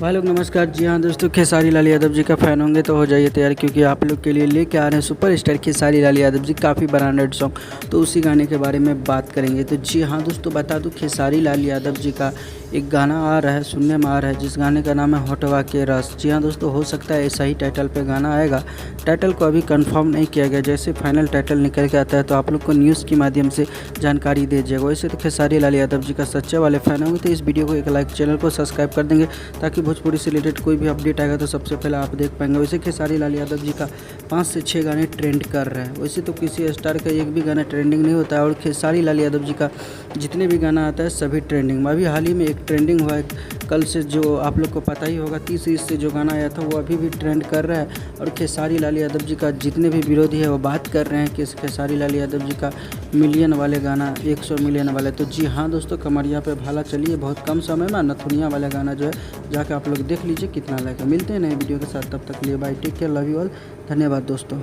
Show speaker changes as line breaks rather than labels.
भाई लोग नमस्कार। जी हाँ दोस्तों, खेसारी लाल यादव जी का फ़ैन होंगे तो हो जाइए तैयार, क्योंकि आप लोग के लिए लेके आ रहे हैं सुपरस्टार खेसारी लाल यादव जी काफ़ी ब्रांडेड सॉन्ग। तो उसी गाने के बारे में बात करेंगे। तो जी हाँ दोस्तों, बता दूं खेसारी लाल यादव जी का एक गाना आ रहा है, सुनने में आ रहा है, जिस गाने का नाम है होठवा के रस। जी हाँ दोस्तों, हो सकता है ऐसा ही टाइटल पे गाना आएगा। टाइटल को अभी कंफर्म नहीं किया गया, जैसे फाइनल टाइटल निकल के आता है तो आप लोग को न्यूज़ के माध्यम से जानकारी दे जाएगा। वैसे तो खेसारी लाल यादव जी का सच्चे वाले फ़ैन होंगे तो इस वीडियो को एक लाइक, चैनल को सब्सक्राइब कर देंगे ताकि भोजपुरी से रिलेटेड कोई भी अपडेट आएगा तो सबसे पहले आप देख पाएंगे। वैसे खेसारी लाल यादव जी का 5 से 6 गाने ट्रेंड कर रहे हैं। वैसे तो किसी स्टार का एक भी गाना ट्रेंडिंग नहीं होता है, और खेसारी लाल यादव जी का जितने भी गाना आता है सभी ट्रेंडिंग में। अभी हाल ही में एक ट्रेंडिंग हुआ है कल से, जो आप लोग को पता ही होगा, 30 से जो गाना आया था वो अभी भी ट्रेंड कर रहा है। और खेसारी लाल यादव जी का जितने भी विरोधी है वो बात कर रहे हैं कि खेसारी लाल यादव जी का मिलियन वाले गाना 100 मिलियन वाले। तो जी हाँ दोस्तों, कमरिया पे भाला चलिए बहुत कम समय में नथुनिया वाला गाना जो है जाके आप लोग देख लीजिए कितना लाइक है। मिलते हैं नए वीडियो के साथ, तब तक के लिए bye, take care, love you all, धन्यवाद दोस्तों।